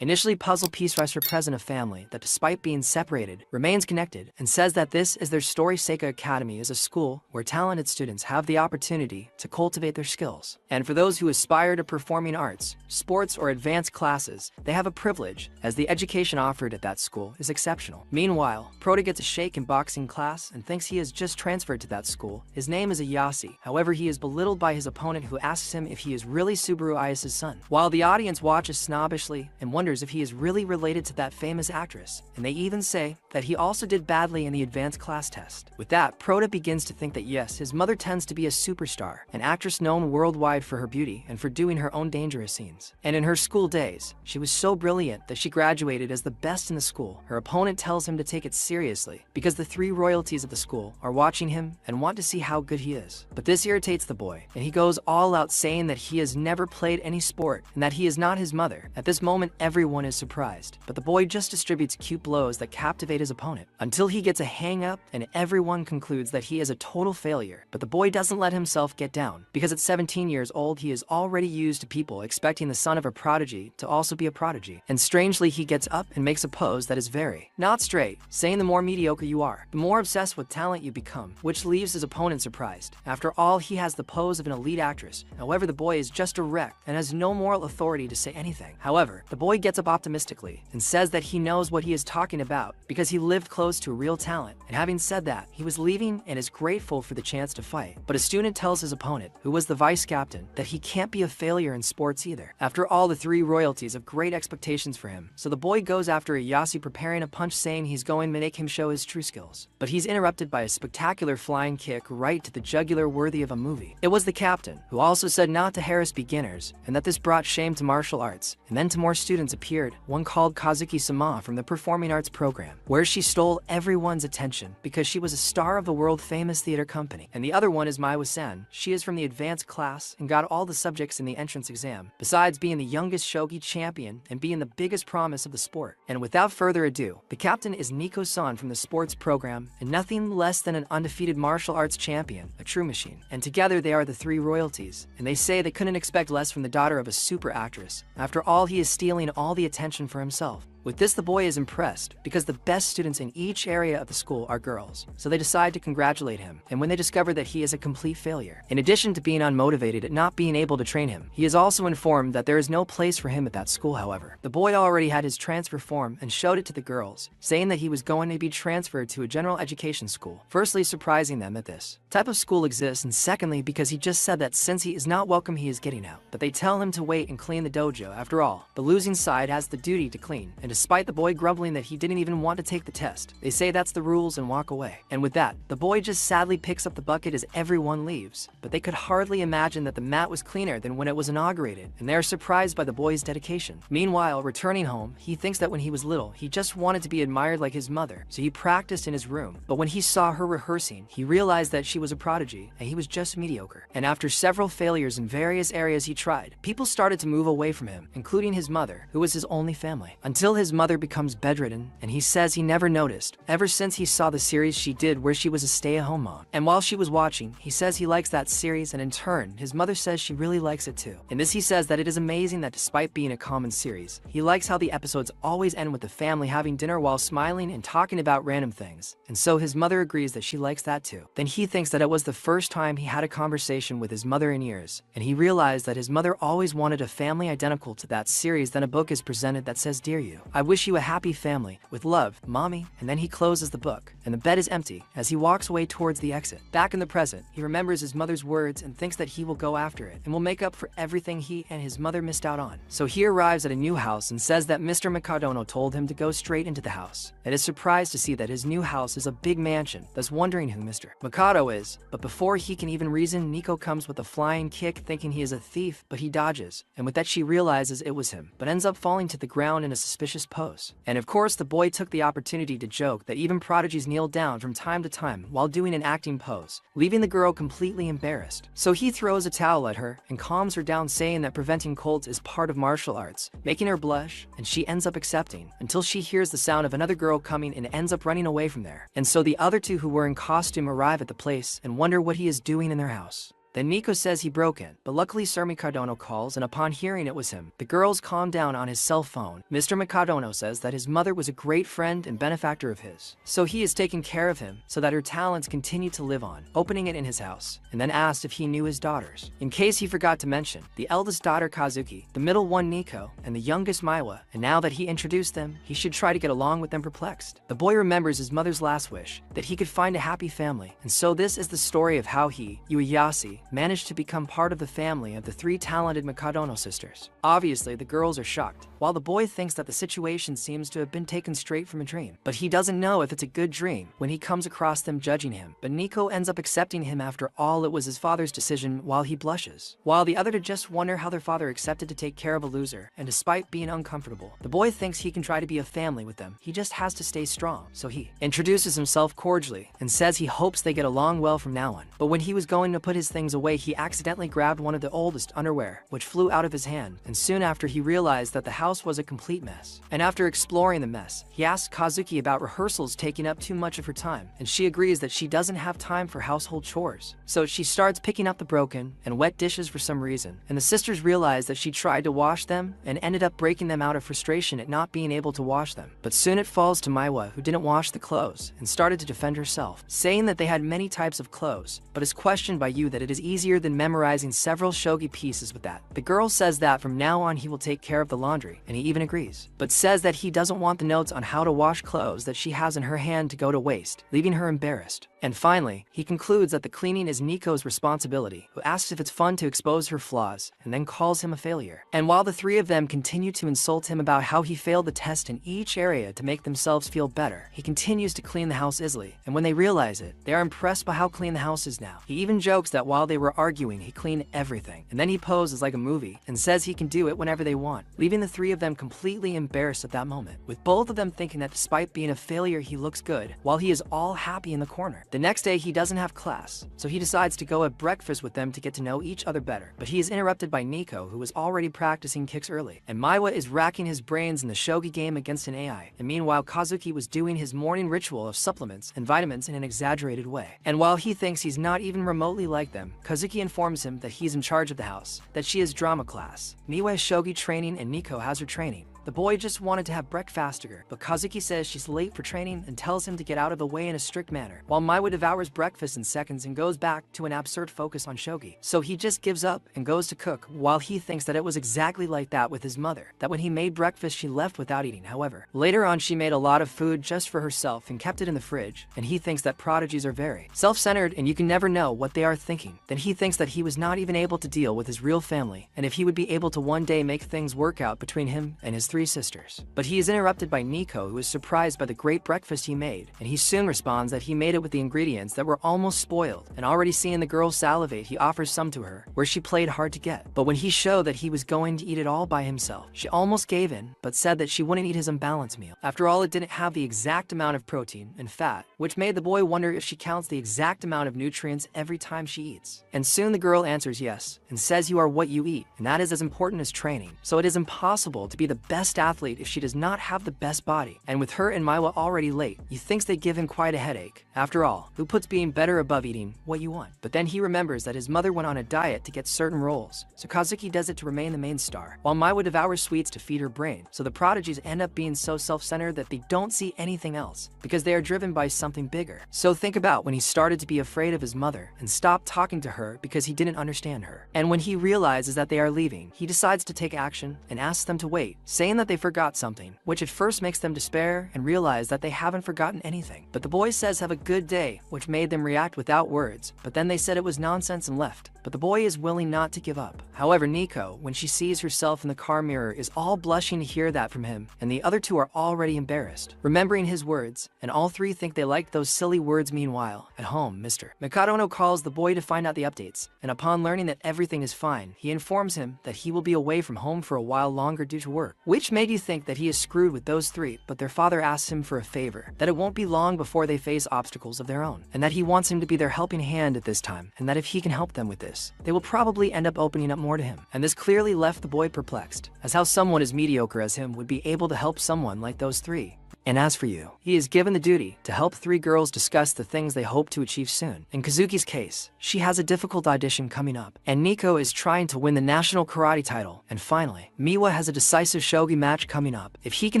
Initially puzzle piece writer represent a family that despite being separated, remains connected and says that this is their story. Seika Academy is a school where talented students have the opportunity to cultivate their skills. And for those who aspire to performing arts, sports, or advanced classes, they have a privilege, as the education offered at that school is exceptional. Meanwhile, Prota gets a shake in boxing class and thinks he has just transferred to that school. His name is Ayase. However, he is belittled by his opponent, who asks him if he is really Yu Ayase's son. While the audience watches snobbishly and wonders if he is really related to that famous actress, and they even say that he also did badly in the advanced class test. With that, Prota begins to think that yes, his mother tends to be a superstar, an actress known worldwide for her beauty and for doing her own dangerous scenes. And in her school days, she was so brilliant that she graduated as the best in the school. Her opponent tells him to take it seriously because the three royalties of the school are watching him and want to see how good he is. But this irritates the boy, and he goes all out saying that he has never played any sport and that he is not his mother. At this moment, everyone is surprised, but the boy just distributes cute blows that captivate his opponent until he gets a hang up, and everyone concludes that he is a total failure. But the boy doesn't let himself get down, because at 17 years old he is already used to people expecting the son of a prodigy to also be a prodigy. And strangely, he gets up and makes a pose that is very not straight, saying the more mediocre you are, the more obsessed with talent you become, which leaves his opponent surprised. After all, he has the pose of an elite actress. However, the boy is just a wreck and has no moral authority to say anything. However, the boy gets up optimistically and says that he knows what he is talking about because he lived close to a real talent, and having said that, he was leaving and is grateful for the chance to fight. But a student tells his opponent, who was the vice captain, that he can't be a failure in sports either. After all, the three royalties have great expectations for him, so the boy goes after Ayase, preparing a punch, saying he's going to make him show his true skills. But he's interrupted by a spectacular flying kick right to the jugular worthy of a movie. It was the captain, who also said not to harass beginners, and that this brought shame to martial arts. And then two more students appeared, one called Kazuki-sama from the performing arts program, where she stole everyone's attention because she was a star of the world-famous theater company. And the other one is Miwa-san. She is from the advanced class and got all the subjects in the entrance exam, besides being the youngest shogi champion and being the biggest promise of the sport. And without further ado, the captain is Nico-san from the sports program, and nothing less than an undefeated martial arts champion, a true machine. And together they are the three royalties, and they say they couldn't expect less from the daughter of a super actress. After all, he is stealing all the attention for himself. With this, the boy is impressed because the best students in each area of the school are girls, so they decide to congratulate him. And when they discover that he is a complete failure, in addition to being unmotivated at not being able to train him, he is also informed that there is no place for him at that school. However, the boy already had his transfer form and showed it to the girls, saying that he was going to be transferred to a general education school, firstly surprising them that this type of school exists, and secondly because he just said that since he is not welcome, he is getting out. But they tell him to wait and clean the dojo. After all, the losing side has the duty to clean, and despite the boy grumbling that he didn't even want to take the test, they say that's the rules and walk away. And with that, the boy just sadly picks up the bucket as everyone leaves. But they could hardly imagine that the mat was cleaner than when it was inaugurated, and they are surprised by the boy's dedication. Meanwhile, returning home, he thinks that when he was little, he just wanted to be admired like his mother, so he practiced in his room. But when he saw her rehearsing, he realized that she was a prodigy, and he was just mediocre. And after several failures in various areas he tried, people started to move away from him, including his mother, who was his only family, until his mother becomes bedridden, and he says he never noticed ever since he saw the series she did where she was a stay-at-home mom. And while she was watching, he says he likes that series, and in turn, his mother says she really likes it too. In this, he says that it is amazing that despite being a common series, he likes how the episodes always end with the family having dinner while smiling and talking about random things. And so his mother agrees that she likes that too. Then he thinks that it was the first time he had a conversation with his mother in years, and he realized that his mother always wanted a family identical to that series. Then a book is presented that says, "Dear you, I wish you a happy family. With love, Mommy." And then he closes the book, and the bed is empty as he walks away towards the exit. Back in the present, he remembers his mother's words and thinks that he will go after it and will make up for everything he and his mother missed out on. So he arrives at a new house and says that Mr. Mikadono told him to go straight into the house, and is surprised to see that his new house is a big mansion, thus wondering who Mr. Mikado is. But before he can even reason, Nico comes with a flying kick, thinking he is a thief, but he dodges, and with that she realizes it was him, but ends up falling to the ground in a suspicious pose. And of course, the boy took the opportunity to joke that even prodigies kneel down from time to time while doing an acting pose, leaving the girl completely embarrassed. So he throws a towel at her and calms her down, saying that preventing colds is part of martial arts, making her blush, and she ends up accepting, until she hears the sound of another girl coming and ends up running away from there. And so the other two who were in costume arrive at the place and wonder what he is doing in their house. Then Nico says he broke in, but luckily Sir Mikadono calls, and upon hearing it was him, the girls calm down on his cell phone. Mr. Mikadono says that his mother was a great friend and benefactor of his, so he is taking care of him so that her talents continue to live on, opening it in his house, and then asked if he knew his daughters. In case he forgot to mention, the eldest daughter Kazuki, the middle one Nico, and the youngest Miwa, and now that he introduced them, he should try to get along with them perplexed. The boy remembers his mother's last wish, that he could find a happy family, and so this is the story of how he, Yu Ayase, managed to become part of the family of the 3 talented Mikadono sisters. Obviously, the girls are shocked, while the boy thinks that the situation seems to have been taken straight from a dream. But he doesn't know if it's a good dream when he comes across them judging him. But Nico ends up accepting him after all it was his father's decision while he blushes. While the other just wonder how their father accepted to take care of a loser, and despite being uncomfortable, the boy thinks he can try to be a family with them. He just has to stay strong. So he introduces himself cordially and says he hopes they get along well from now on. But when he was going to put his things away, he accidentally grabbed one of the oldest underwear, which flew out of his hand, and soon after he realized that the house was a complete mess. And after exploring the mess, he asks Kazuki about rehearsals taking up too much of her time, and she agrees that she doesn't have time for household chores. So she starts picking up the broken and wet dishes for some reason, and the sisters realize that she tried to wash them and ended up breaking them out of frustration at not being able to wash them. But soon it falls to Miwa, who didn't wash the clothes and started to defend herself, saying that they had many types of clothes, but is questioned by Yu that it is easier than memorizing several shogi pieces with that. The girl says that from now on he will take care of the laundry, and he even agrees, but says that he doesn't want the notes on how to wash clothes that she has in her hand to go to waste, leaving her embarrassed. And finally, he concludes that the cleaning is Nico's responsibility, who asks if it's fun to expose her flaws, and then calls him a failure. And while the 3 of them continue to insult him about how he failed the test in each area to make themselves feel better, he continues to clean the house easily, and when they realize it, they are impressed by how clean the house is now. He even jokes that while they were arguing, he cleaned everything, and then he poses like a movie, and says he can do it whenever they want, leaving the 3 of them completely embarrassed at that moment, with both of them thinking that despite being a failure he looks good, while he is all happy in the corner. The next day he doesn't have class, so he decides to go at breakfast with them to get to know each other better, but he is interrupted by Nico, who was already practicing kicks early, and Miwa is racking his brains in the shogi game against an AI, and meanwhile Kazuki was doing his morning ritual of supplements and vitamins in an exaggerated way. And while he thinks he's not even remotely like them, Kazuki informs him that he's in charge of the house, that she has drama class, Miwa has shogi training, and Nico has her training. The boy just wanted to have breakfast faster, but Kazuki says she's late for training and tells him to get out of the way in a strict manner, while Miwa devours breakfast in seconds and goes back to an absurd focus on shogi. So he just gives up and goes to cook, while he thinks that it was exactly like that with his mother, that when he made breakfast she left without eating. However, later on she made a lot of food just for herself and kept it in the fridge, and he thinks that prodigies are very self-centered and you can never know what they are thinking. Then he thinks that he was not even able to deal with his real family, and if he would be able to one day make things work out between him and his 3 sisters. But he is interrupted by Nico, who is surprised by the great breakfast he made, and he soon responds that he made it with the ingredients that were almost spoiled, and already seeing the girl salivate he offers some to her, where she played hard to get. But when he showed that he was going to eat it all by himself, she almost gave in, but said that she wouldn't eat his unbalanced meal. After all, it didn't have the exact amount of protein and fat, which made the boy wonder if she counts the exact amount of nutrients every time she eats. And soon the girl answers yes, and says you are what you eat, and that is as important as training. So it is impossible to be the best athlete if she does not have the best body. And with her and Miwa already late, he thinks they give him quite a headache. After all, who puts being better above eating what you want? But then he remembers that his mother went on a diet to get certain roles, so Kazuki does it to remain the main star, while Miwa devours sweets to feed her brain. So the prodigies end up being so self-centered that they don't see anything else, because they are driven by something bigger. So think about when he started to be afraid of his mother and stopped talking to her because he didn't understand her. And when he realizes that they are leaving, he decides to take action and asks them to wait, saying that they forgot something, which at first makes them despair and realize that they haven't forgotten anything. But the boy says have a good day, which made them react without words, but then they said it was nonsense and left. But the boy is willing not to give up. However, Nico, when she sees herself in the car mirror, is all blushing to hear that from him, and the other 2 are already embarrassed, remembering his words, and all 3 think they liked those silly words. Meanwhile, at home, Mr. Mikadono calls the boy to find out the updates, and upon learning that everything is fine, he informs him that he will be away from home for a while longer due to work, which made you think that he is screwed with those 3, but their father asks him for a favor, that it won't be long before they face obstacles of their own, and that he wants him to be their helping hand at this time, and that if he can help them with this, they will probably end up opening up more to him. And this clearly left the boy perplexed, as how someone as mediocre as him would be able to help someone like those 3. And as for Yu, he is given the duty to help 3 girls discuss the things they hope to achieve soon. In Kazuki's case, she has a difficult audition coming up, and Nico is trying to win the national karate title. And finally, Miwa has a decisive shogi match coming up. If he can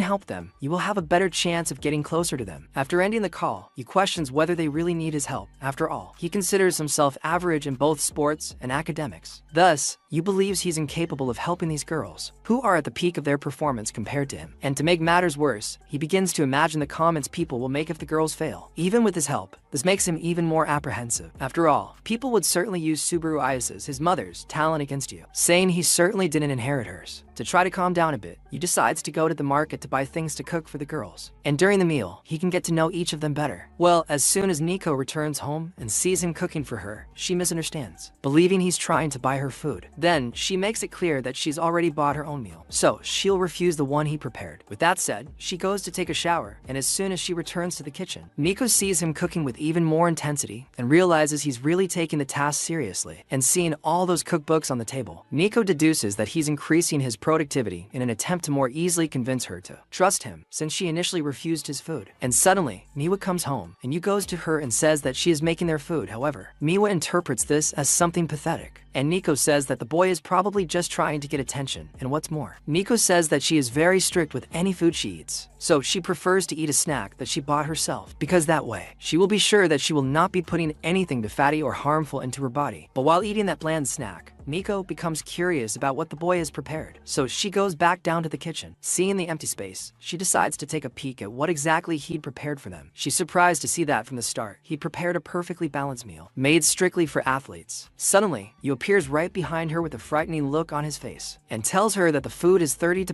help them, you will have a better chance of getting closer to them. After ending the call, he questions whether they really need his help. After all, he considers himself average in both sports and academics. Thus, Yu believes he's incapable of helping these girls, who are at the peak of their performance compared to him. And to make matters worse, he begins to imagine the comments people will make if the girls fail. Even with his help, this makes him even more apprehensive. After all, people would certainly use Yu Ayase's, his mother's, talent against Yu, saying he certainly didn't inherit hers. To try to calm down a bit, Yu decides to go to the market to buy things to cook for the girls. And during the meal, he can get to know each of them better. Well, as soon as Nico returns home and sees him cooking for her, she misunderstands, believing he's trying to buy her food. Then, she makes it clear that she's already bought her own meal, so she'll refuse the one he prepared. With that said, she goes to take a shower, and as soon as she returns to the kitchen, Nico sees him cooking with even more intensity and realizes he's really taking the task seriously. And seeing all those cookbooks on the table, Nico deduces that he's increasing his productivity in an attempt to more easily convince her to trust him, since she initially refused his food. And suddenly, Miwa comes home, and Yu goes to her and says that she is making their food. However, Miwa interprets this as something pathetic, and Nico says that the boy is probably just trying to get attention. And what's more, Nico says that she is very strict with any food she eats, so she prefers to eat a snack that she bought herself, because that way, she will be sure that she will not be putting anything fatty or harmful into her body. But while eating that bland snack, Nico becomes curious about what the boy has prepared, so she goes back down to the kitchen. Seeing the empty space, she decides to take a peek at what exactly he'd prepared for them. She's surprised to see that from the start, he'd prepared a perfectly balanced meal, made strictly for athletes. Suddenly, Yu appears right behind her with a frightening look on his face, and tells her that the food is 30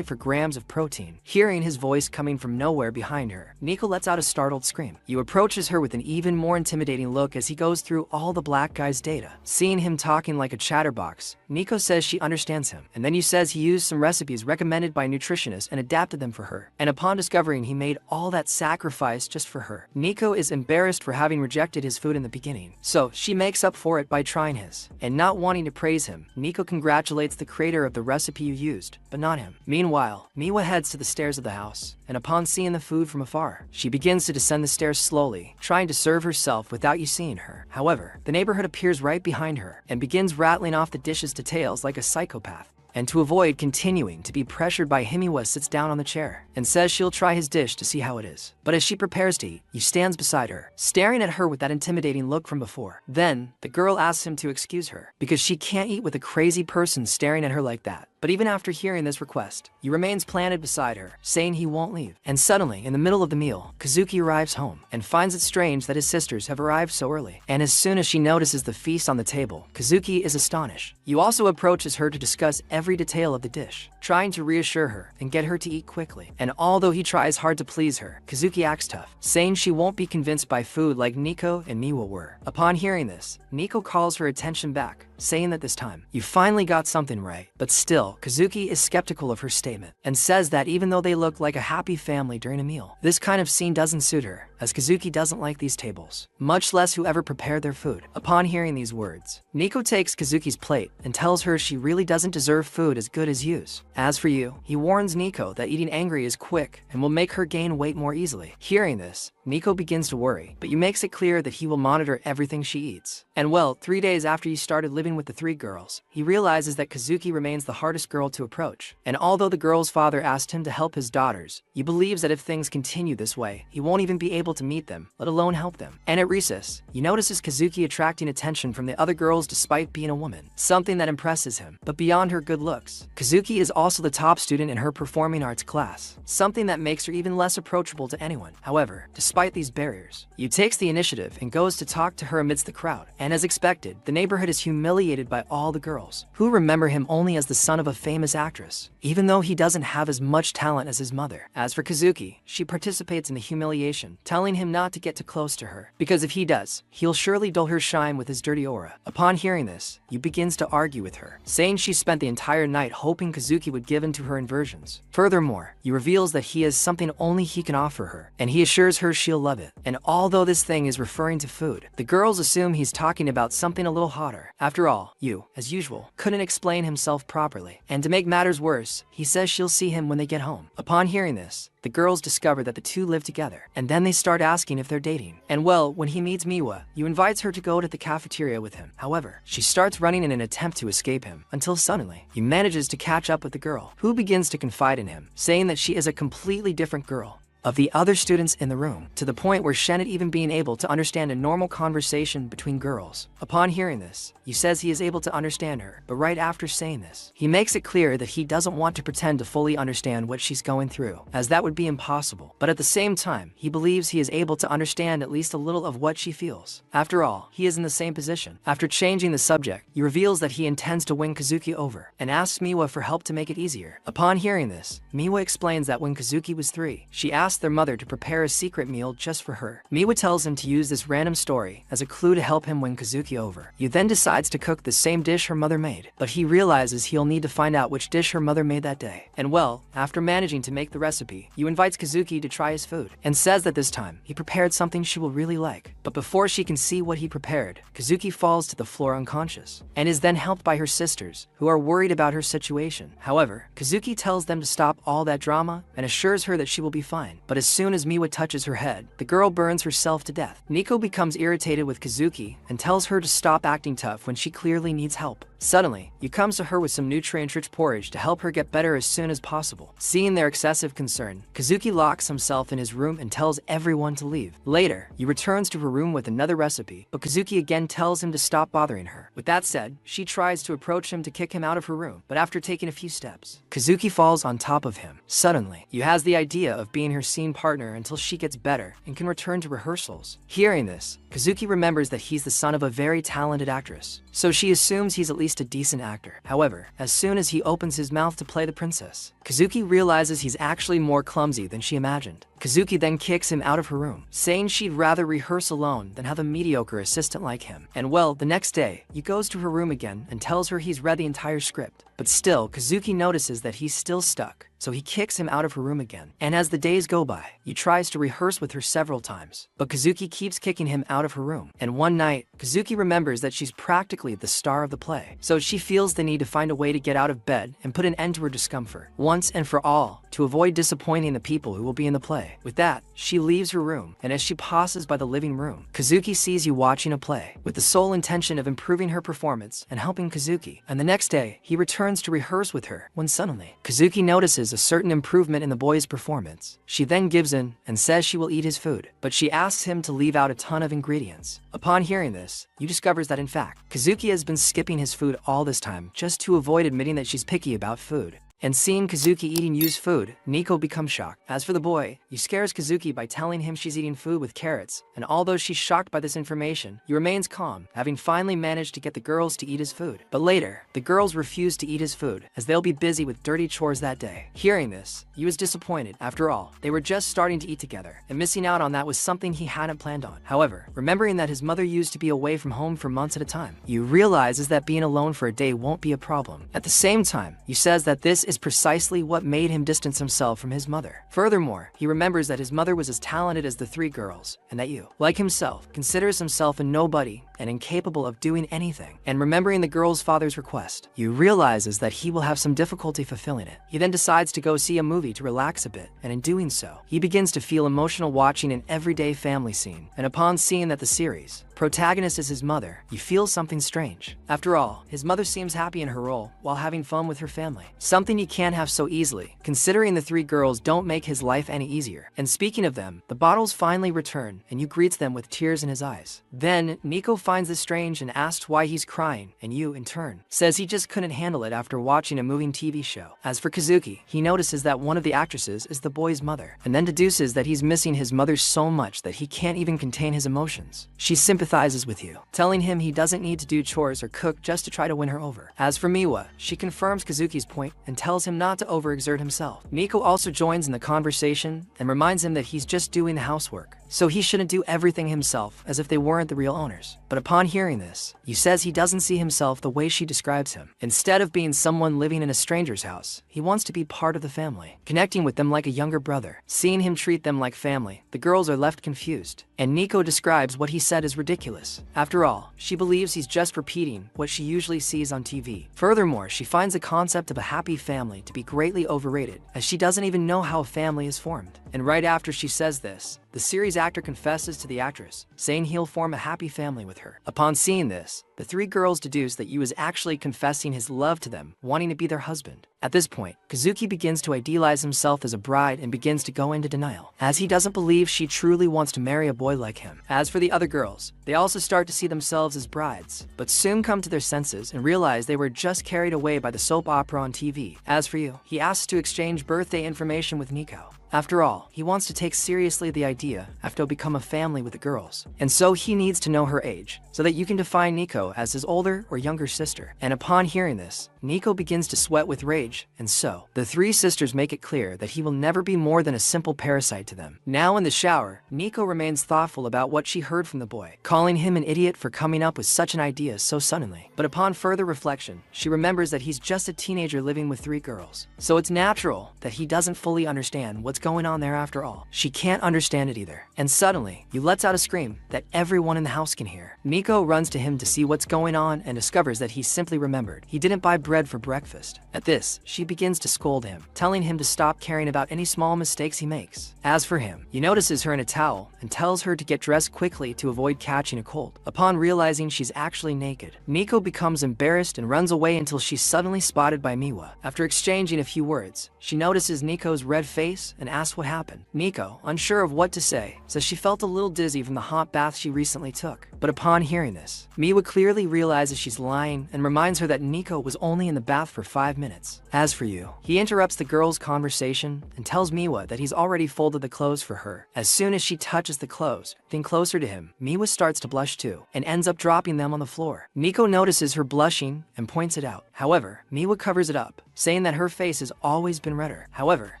grams of protein. Hearing his voice coming from nowhere behind her, Nico lets out a startled scream. Yu approaches her with an even more intimidating look as he goes through all the black guy's data. Seeing him talking like a chatterbox, Nico says she understands him, and then he says he used some recipes recommended by nutritionists and adapted them for her. And upon discovering he made all that sacrifice just for her, Nico is embarrassed for having rejected his food in the beginning, so she makes up for it by trying his. And not wanting to praise him, Nico congratulates the creator of the recipe you used, but not him. Meanwhile, Miwa heads to the stairs of the house, and upon seeing the food from afar, she begins to descend the stairs slowly, trying to serve herself without you seeing her. However, the neighborhood appears right behind her and begins rattling off the dishes to tails like a psychopath. And to avoid continuing to be pressured by him, Miwa sits down on the chair and says she'll try his dish to see how it is. But as she prepares to eat, he stands beside her, staring at her with that intimidating look from before. Then, the girl asks him to excuse her, because she can't eat with a crazy person staring at her like that. But even after hearing this request, he remains planted beside her, saying he won't leave. And suddenly, in the middle of the meal, Kazuki arrives home and finds it strange that his sisters have arrived so early. And as soon as she notices the feast on the table, Kazuki is astonished. Yu also approaches her to discuss every detail of the dish, trying to reassure her and get her to eat quickly. And although he tries hard to please her, Kazuki acts tough, saying she won't be convinced by food like Nico and Miwa were. Upon hearing this, Nico calls her attention back, saying that this time, you finally got something right. But still, Kazuki is skeptical of her statement, and says that even though they look like a happy family during a meal, this kind of scene doesn't suit her, as Kazuki doesn't like these tables, much less whoever prepared their food. Upon hearing these words, Nico takes Kazuki's plate and tells her she really doesn't deserve food as good as Yu's. As for Yu, he warns Nico that eating angry is quick and will make her gain weight more easily. Hearing this, Nico begins to worry, but Yu makes it clear that he will monitor everything she eats. And well, 3 days after he started living with the 3 girls, he realizes that Kazuki remains the hardest girl to approach. And although the girl's father asked him to help his daughters, Yu believes that if things continue this way, he won't even be able to meet them, let alone help them. And at recess, Yu notices Kazuki attracting attention from the other girls despite being a woman, something that impresses him. But beyond her good looks, Kazuki is also the top student in her performing arts class, something that makes her even less approachable to anyone. However, despite these barriers, Yu takes the initiative and goes to talk to her amidst the crowd. And as expected, the neighborhood is humiliated by all the girls, who remember him only as the son of a famous actress, even though he doesn't have as much talent as his mother. As for Kazuki, she participates in the humiliation, telling him not to get too close to her, because if he does, he'll surely dull her shine with his dirty aura. Upon hearing this, Yu begins to argue with her, saying she spent the entire night hoping Kazuki would give in to her inversions. Furthermore, Yu reveals that he has something only he can offer her, and he assures her she'll love it. And although this thing is referring to food, the girls assume he's talking about something a little hotter. After all, Yu, as usual, couldn't explain himself properly. family. And to make matters worse, he says she'll see him when they get home. Upon hearing this, the girls discover that the two live together, and then they start asking if they're dating. And well, when he meets Miwa, Yu invites her to go to the cafeteria with him. However, she starts running in an attempt to escape him, until suddenly, he manages to catch up with the girl, who begins to confide in him, saying that she is a completely different girl of the other students in the room, to the point where Shennet even being able to understand a normal conversation between girls. Upon hearing this, he says he is able to understand her, but right after saying this, he makes it clear that he doesn't want to pretend to fully understand what she's going through, as that would be impossible. But at the same time, he believes he is able to understand at least a little of what she feels. After all, he is in the same position. After changing the subject, he reveals that he intends to win Kazuki over, and asks Miwa for help to make it easier. Upon hearing this, Miwa explains that when Kazuki was 3, she asked their mother to prepare a secret meal just for her. Miwa tells him to use this random story as a clue to help him win Kazuki over. Yu then decides to cook the same dish her mother made, but he realizes he'll need to find out which dish her mother made that day. And well, after managing to make the recipe, Yu invites Kazuki to try his food, and says that this time, he prepared something she will really like. But before she can see what he prepared, Kazuki falls to the floor unconscious, and is then helped by her sisters, who are worried about her situation. However, Kazuki tells them to stop all that drama, and assures her that she will be fine. But as soon as Miwa touches her head, the girl burns herself to death. Nico becomes irritated with Kazuki, and tells her to stop acting tough when she clearly needs help. Suddenly, Yu comes to her with some nutrient-rich porridge to help her get better as soon as possible. Seeing their excessive concern, Kazuki locks himself in his room and tells everyone to leave. Later, Yu returns to her room with another recipe, but Kazuki again tells him to stop bothering her. With that said, she tries to approach him to kick him out of her room, but after taking a few steps, Kazuki falls on top of him. Suddenly, Yu has the idea of being her scene partner until she gets better and can return to rehearsals. Hearing this, Kazuki remembers that he's the son of a very talented actress, so she assumes he's at least a decent actor. However, as soon as he opens his mouth to play the princess, Kazuki realizes he's actually more clumsy than she imagined. Kazuki then kicks him out of her room, saying she'd rather rehearse alone than have a mediocre assistant like him. And well, the next day, he goes to her room again and tells her he's read the entire script. But still, Kazuki notices that he's still stuck, so he kicks him out of her room again. And as the days go by, he tries to rehearse with her several times, but Kazuki keeps kicking him out of her room. And one night, Kazuki remembers that she's practically the star of the play, so she feels the need to find a way to get out of bed and put an end to her discomfort, once and for all, to avoid disappointing the people who will be in the play. With that, she leaves her room, and as she passes by the living room, Kazuki sees Yu watching a play, with the sole intention of improving her performance and helping Kazuki. And the next day, he returns to rehearse with her, when suddenly, Kazuki notices a certain improvement in the boy's performance. She then gives in, and says she will eat his food, but she asks him to leave out a ton of ingredients. Upon hearing this, Yu discovers that in fact, Kazuki has been skipping his food all this time just to avoid admitting that she's picky about food. And seeing Kazuki eating Yu's food, Nico becomes shocked. As for the boy, Yu scares Kazuki by telling him she's eating food with carrots, and although she's shocked by this information, Yu remains calm, having finally managed to get the girls to eat his food. But later, the girls refuse to eat his food, as they'll be busy with dirty chores that day. Hearing this, Yu is disappointed. After all, they were just starting to eat together, and missing out on that was something he hadn't planned on. However, remembering that his mother used to be away from home for months at a time, Yu realizes that being alone for a day won't be a problem. At the same time, Yu says that this is precisely what made him distance himself from his mother. Furthermore, he remembers that his mother was as talented as the 3 girls, and that Yu, like himself, considers himself a nobody and incapable of doing anything. And remembering the girl's father's request, Yu realizes that he will have some difficulty fulfilling it. He then decides to go see a movie to relax a bit, and in doing so, he begins to feel emotional watching an everyday family scene. And upon seeing that the series protagonist is his mother, Yu feels something strange. After all, his mother seems happy in her role while having fun with her family, something he can't have so easily, considering the 3 girls don't make his life any easier. And speaking of them, the bottles finally return, and Yu greets them with tears in his eyes. Then, Nico finds this strange and asks why he's crying, and Yu, in turn, says he just couldn't handle it after watching a moving TV show. As for Kazuki, he notices that one of the actresses is the boy's mother, and then deduces that he's missing his mother so much that he can't even contain his emotions. She sympathizes with Yu, telling him he doesn't need to do chores or cook just to try to win her over. As for Miwa, she confirms Kazuki's point and tells him not to overexert himself. Nico also joins in the conversation and reminds him that he's just doing the housework, so he shouldn't do everything himself as if they weren't the real owners. But upon hearing this, Yu says he doesn't see himself the way she describes him. Instead of being someone living in a stranger's house, he wants to be part of the family, connecting with them like a younger brother. Seeing him treat them like family, the girls are left confused, and Nico describes what he said as ridiculous. After all, she believes he's just repeating what she usually sees on TV. Furthermore, she finds the concept of a happy family to be greatly overrated, as she doesn't even know how a family is formed. And right after she says this, the series actor confesses to the actress, saying he'll form a happy family with her. Upon seeing this, the three girls deduce that Yu is actually confessing his love to them, wanting to be their husband. At this point, Kazuki begins to idealize himself as a bride and begins to go into denial, as he doesn't believe she truly wants to marry a boy like him. As for the other girls, they also start to see themselves as brides, but soon come to their senses and realize they were just carried away by the soap opera on TV. As for Yu, he asks to exchange birthday information with Nico. After all, he wants to take seriously the idea to become a family with the girls, and so he needs to know her age, so that you can define Nico as his older or younger sister. And upon hearing this, Nico begins to sweat with rage, and so the three sisters make it clear that he will never be more than a simple parasite to them. Now in the shower, Nico remains thoughtful about what she heard from the boy, calling him an idiot for coming up with such an idea so suddenly. But upon further reflection, she remembers that he's just a teenager living with three girls, so it's natural that he doesn't fully understand what's going on there after all. She can't understand it either. And suddenly, Yu lets out a scream that everyone in the house can hear. Nico runs to him to see what's going on and discovers that he simply remembered he didn't buy bread for breakfast. At this, she begins to scold him, telling him to stop caring about any small mistakes he makes. As for him, he notices her in a towel and tells her to get dressed quickly to avoid catching a cold. Upon realizing she's actually naked, Nico becomes embarrassed and runs away until she's suddenly spotted by Miwa. After exchanging a few words, she notices Nico's red face and asks what happened. Nico, unsure of what to say, says she felt a little dizzy from the hot bath she recently took. But upon hearing this, Miwa clearly realizes she's lying and reminds her that Nico was only in the bath for 5 minutes. As for Yu, he interrupts the girls' conversation and tells Miwa that he's already folded the clothes for her. As soon as she touches the clothes, then closer to him, Miwa starts to blush too, and ends up dropping them on the floor. Nico notices her blushing and points it out. However, Miwa covers it up, saying that her face has always been redder. However,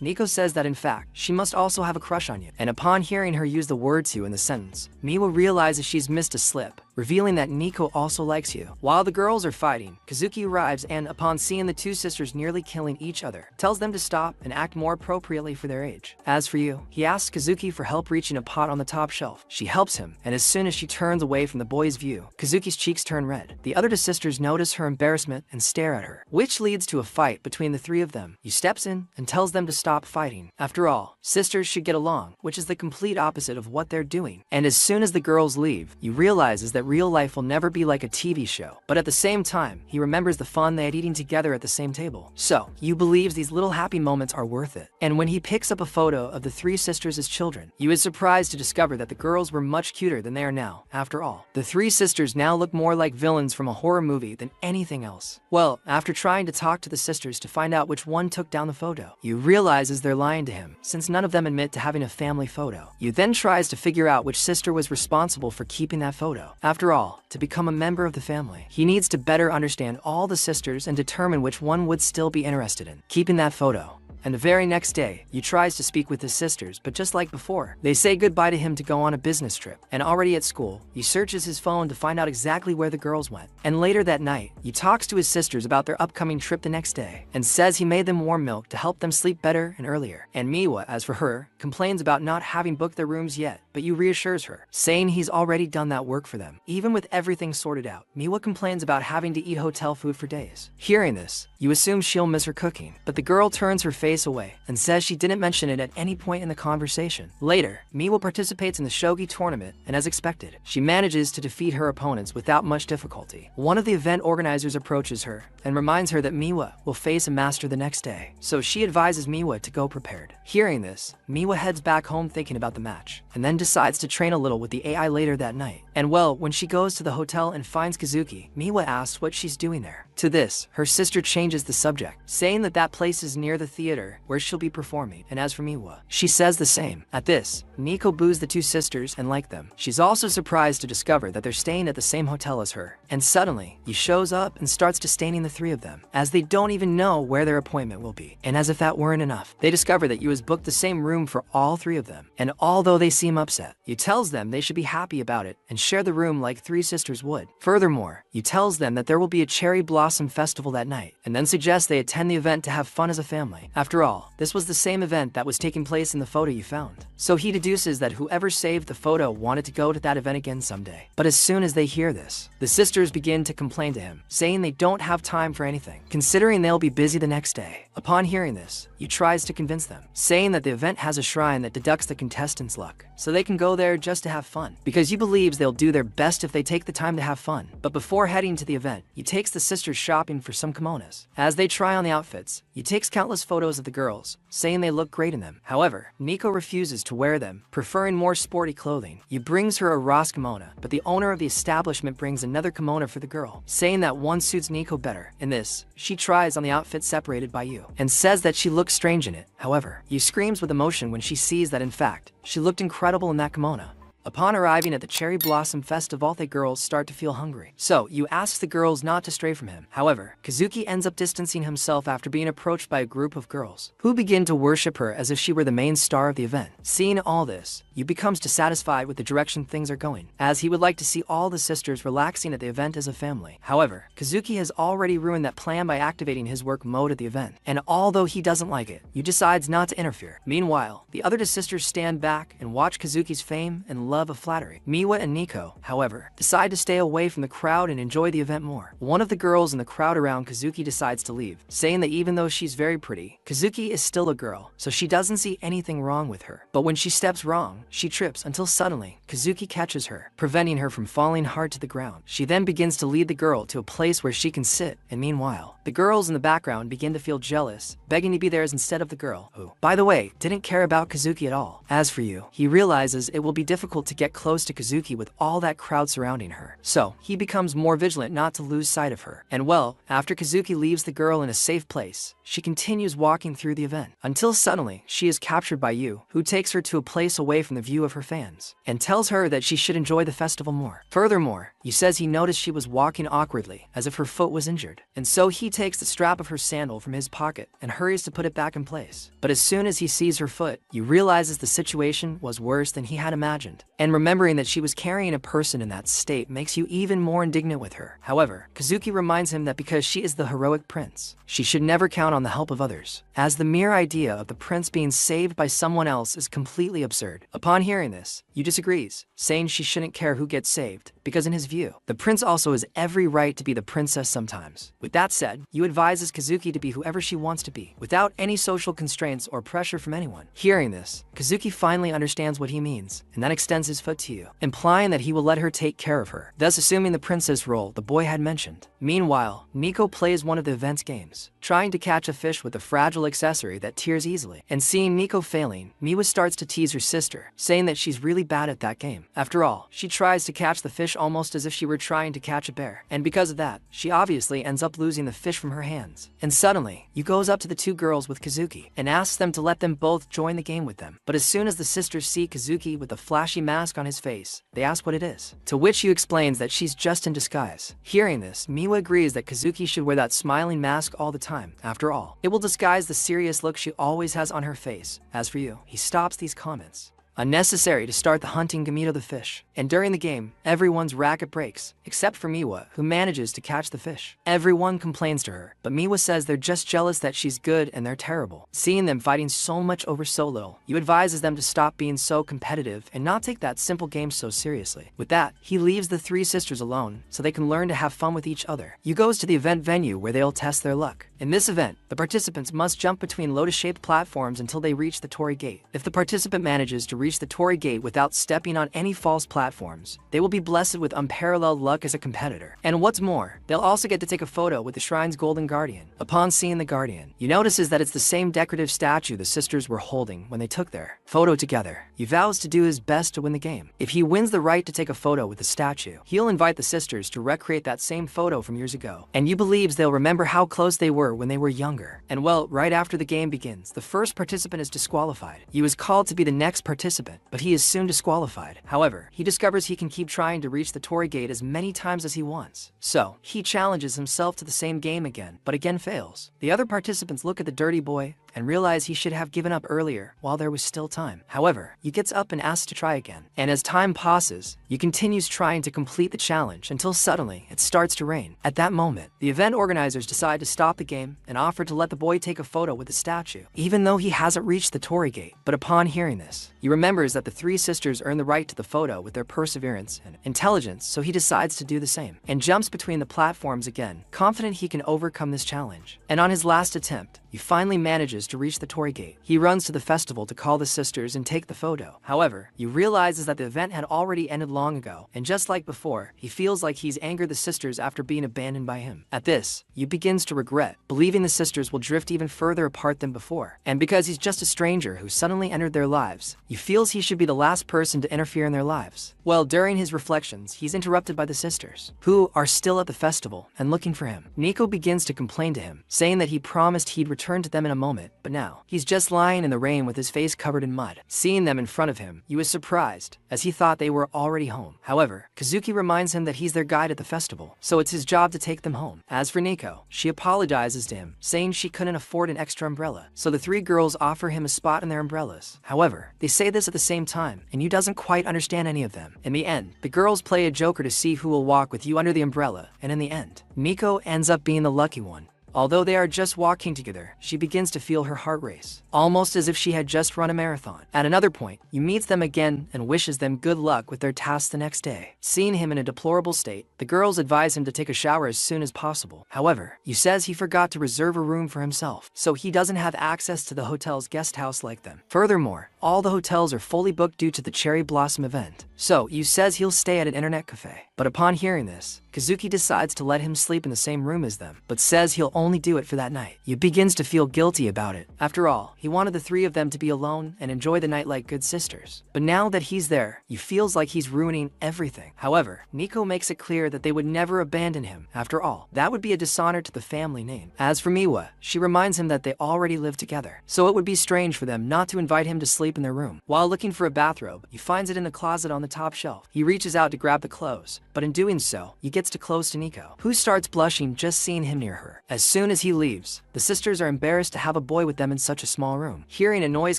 Nico says that in fact, she must also have a crush on you. And upon hearing her use the word "to" in the sentence, Miwa realizes she's missed a slip, revealing that Nico also likes you. While the girls are fighting, Kazuki arrives and, upon seeing the two sisters nearly killing each other, tells them to stop and act more appropriately for their age. As for Yu, he asks Kazuki for help reaching a pot on the top shelf. She helps him, and as soon as she turns away from the boy's view, Kazuki's cheeks turn red. The other two sisters notice her embarrassment and stare at her, which leads to a fight between the three of them. Yu steps in and tells them to stop fighting. After all, sisters should get along, which is the complete opposite of what they're doing. And as soon as the girls leave, Yu realizes that real life will never be like a TV show. But at the same time, he remembers the fun they had eating together at the same table. So, Yu believes these little happy moments are worth it. And when he picks up a photo of the three sisters as children, Yu is surprised to discover that the girls were much cuter than they are now. After all, the three sisters now look more like villains from a horror movie than anything else. Well, after trying to talk to the sisters to find out which one took down the photo, Yu realizes they're lying to him, since none of them admit to having a family photo. Yu then tries to figure out which sister was responsible for keeping that photo. After all, to become a member of the family, he needs to better understand all the sisters and determine which one would still be interested in keeping that photo. And the very next day, Yu tries to speak with his sisters, but just like before, they say goodbye to him to go on a business trip. And already at school, he searches his phone to find out exactly where the girls went. And later that night, he talks to his sisters about their upcoming trip the next day, and says he made them warm milk to help them sleep better and earlier. And Miwa, as for her, complains about not having booked their rooms yet, but Yu reassures her, saying he's already done that work for them. Even with everything sorted out, Miwa complains about having to eat hotel food for days. Hearing this, Yu assumes she'll miss her cooking, but the girl turns her face away and says she didn't mention it at any point in the conversation. Later, Miwa participates in the shogi tournament, and as expected, she manages to defeat her opponents without much difficulty. One of the event organizers approaches her and reminds her that Miwa will face a master the next day, so she advises Miwa to go prepared. Hearing this, Miwa heads back home thinking about the match, and then decides to train a little with the AI later that night. And well, when she goes to the hotel and finds Kazuki, Miwa asks what she's doing there. To this, her sister changes the subject, saying that that place is near the theater where she'll be performing, and as for Miwa, she says the same. At this, Nico boos the two sisters and like them. She's also surprised to discover that they're staying at the same hotel as her, and suddenly, he shows up and starts disdaining the three of them, as they don't even know where their appointment will be. And as if that weren't enough, they discover that Yu has booked the same room for all three of them, and although they seem upset, Yu tells them they should be happy about it and share the room like three sisters would. Furthermore, Yu tells them that there will be a cherry blossom festival that night, and then suggests they attend the event to have fun as a family. After all, this was the same event that was taking place in the photo you found. So he deduces that whoever saved the photo wanted to go to that event again someday. But as soon as they hear this, the sisters begin to complain to him, saying they don't have time for anything, considering they'll be busy the next day. Upon hearing this, Yu tries to convince them, saying that the event has a shrine that deducts the contestants' luck, so they can go there just to have fun, because Yu believes they'll do their best if they take the time to have fun. But before heading to the event, Yu takes the sisters shopping for some kimonos. As they try on the outfits, Yu takes countless photos of the girls, saying they look great in them. However, Nico refuses to wear them, preferring more sporty clothing. Yu brings her a Ross kimono, but the owner of the establishment brings another kimono for the girl, saying that one suits Nico better. In this, she tries on the outfit separated by Yu, and says that she looks strange in it. However, Yu screams with emotion when she sees that in fact, she looked incredible in that kimono. Upon arriving at the Cherry Blossom Festival, the girls start to feel hungry. So, Yu asks the girls not to stray from him. However, Kazuki ends up distancing himself after being approached by a group of girls, who begin to worship her as if she were the main star of the event. Seeing all this, Yu becomes dissatisfied with the direction things are going, as he would like to see all the sisters relaxing at the event as a family. However, Kazuki has already ruined that plan by activating his work mode at the event, and although he doesn't like it, Yu decides not to interfere. Meanwhile, the other two sisters stand back and watch Kazuki's fame and love of flattery. Miwa and Nico, however, decide to stay away from the crowd and enjoy the event more. One of the girls in the crowd around Kazuki decides to leave, saying that even though she's very pretty, Kazuki is still a girl, so she doesn't see anything wrong with her. But when she steps wrong, she trips until suddenly, Kazuki catches her, preventing her from falling hard to the ground. She then begins to lead the girl to a place where she can sit, and meanwhile, the girls in the background begin to feel jealous, begging to be theirs instead of the girl, who, by the way, didn't care about Kazuki at all. As for Yu, he realizes it will be difficult to get close to Kazuki with all that crowd surrounding her, so he becomes more vigilant not to lose sight of her. And well, after Kazuki leaves the girl in a safe place, she continues walking through the event, until suddenly she is captured by Yu, who takes her to a place away from the view of her fans, and tells her that she should enjoy the festival more. Furthermore, Yu says he noticed she was walking awkwardly, as if her foot was injured, and so he takes the strap of her sandal from his pocket and hurries to put it back in place. But as soon as he sees her foot, Yu realizes the situation was worse than he had imagined, and remembering that she was carrying a person in that state makes Yu even more indignant with her. However, Kazuki reminds him that because she is the heroic prince, she should never count on the help of others, as the mere idea of the prince being saved by someone else is completely absurd. Upon hearing this, Yu disagrees, saying she shouldn't care who gets saved, because in his view, the prince also has every right to be the princess sometimes. With that said, Yu advises Kazuki to be whoever she wants to be, without any social constraints or pressure from anyone. Hearing this, Kazuki finally understands what he means, and then extends his foot to Yu, implying that he will let her take care of her, thus assuming the princess role the boy had mentioned. Meanwhile, Nico plays one of the event's games, trying to catch a fish with a fragile accessory that tears easily, and seeing Nico failing, Miwa starts to tease her sister, saying that she's really bad at that game. After all, she tries to catch the fish almost as if she were trying to catch a bear, and because of that, she obviously ends up losing the fish from her hands. And suddenly, Yu goes up to the two girls with Kazuki, and asks them to let them both join the game with them. But as soon as the sisters see Kazuki with a flashy mask on his face, they ask what it is, to which Yu explains that she's just in disguise. Hearing this, Miwa agrees that Kazuki should wear that smiling mask all the time. After all, it will disguise the serious look she always has on her face. As for Yu, he stops these comments. Unnecessary to start the hunting Gamito the fish, and during the game, everyone's racket breaks, except for Miwa, who manages to catch the fish. Everyone complains to her, but Miwa says they're just jealous that she's good and they're terrible. Seeing them fighting so much over so little, Yu advises them to stop being so competitive and not take that simple game so seriously. With that, he leaves the three sisters alone, so they can learn to have fun with each other. Yu goes to the event venue where they'll test their luck. In this event, the participants must jump between lotus-shaped platforms until they reach the Torii Gate. If the participant manages to reach reach the Torii Gate without stepping on any false platforms, they will be blessed with unparalleled luck as a competitor. And what's more, they'll also get to take a photo with the shrine's golden guardian. Upon seeing the guardian, Yu notices that it's the same decorative statue the sisters were holding when they took their photo together. Yu vows to do his best to win the game. If he wins the right to take a photo with the statue, he'll invite the sisters to recreate that same photo from years ago. And Yu believes they'll remember how close they were when they were younger. And well, right after the game begins, the first participant is disqualified. Yu is called to be the next participant, but he is soon disqualified. However, he discovers he can keep trying to reach the Torii Gate as many times as he wants. So, he challenges himself to the same game again, but again fails. The other participants look at the dirty boy and realize he should have given up earlier while there was still time. However, Yu gets up and asks to try again. And as time passes, Yu continues trying to complete the challenge until suddenly it starts to rain. At that moment, the event organizers decide to stop the game and offer to let the boy take a photo with the statue, even though he hasn't reached the Torii Gate. But upon hearing this, he remembers that the three sisters earned the right to the photo with their perseverance and intelligence, so he decides to do the same, and jumps between the platforms again, confident he can overcome this challenge. And on his last attempt, he finally manages to reach the Torii Gate. He runs to the festival to call the sisters and take the photo. However, he realizes that the event had already ended long ago, and just like before, he feels like he's angered the sisters after being abandoned by him. At this, Yu begins to regret, believing the sisters will drift even further apart than before. And because he's just a stranger who suddenly entered their lives, he feels he should be the last person to interfere in their lives. Well, during his reflections, he's interrupted by the sisters, who are still at the festival and looking for him. Nico begins to complain to him, saying that he promised he'd return to them in a moment, but now, he's just lying in the rain with his face covered in mud. Seeing them in front of him, Yu is surprised, as he thought they were already home. However, Kazuki reminds him that he's their guide at the festival, so it's his job to take them home. As for Nico, she apologizes to him, saying she couldn't afford an extra umbrella, so the three girls offer him a spot in their umbrellas. However, they say this at the same time, and Yu doesn't quite understand any of them. In the end, the girls play a joker to see who will walk with Yu under the umbrella, and in the end, Nico ends up being the lucky one. Although they are just walking together, she begins to feel her heart race, almost as if she had just run a marathon. At another point, Yu meets them again and wishes them good luck with their tasks the next day. Seeing him in a deplorable state, the girls advise him to take a shower as soon as possible. However, Yu says he forgot to reserve a room for himself, so he doesn't have access to the hotel's guest house like them. Furthermore, all the hotels are fully booked due to the Cherry Blossom event. So, Yu says he'll stay at an internet cafe. But upon hearing this, Kazuki decides to let him sleep in the same room as them, but says he'll only do it for that night. Yu begins to feel guilty about it. After all, he wanted the three of them to be alone and enjoy the night like good sisters. But now that he's there, Yu feels like he's ruining everything. However, Nico makes it clear that they would never abandon him. After all, that would be a dishonor to the family name. As for Miwa, she reminds him that they already live together, so it would be strange for them not to invite him to sleep in their room. While looking for a bathrobe, he finds it in the closet on the top shelf. He reaches out to grab the clothes, but in doing so, he gets too close to Nico, who starts blushing just seeing him near her. As soon as he leaves, the sisters are embarrassed to have a boy with them in such a small room. Hearing a noise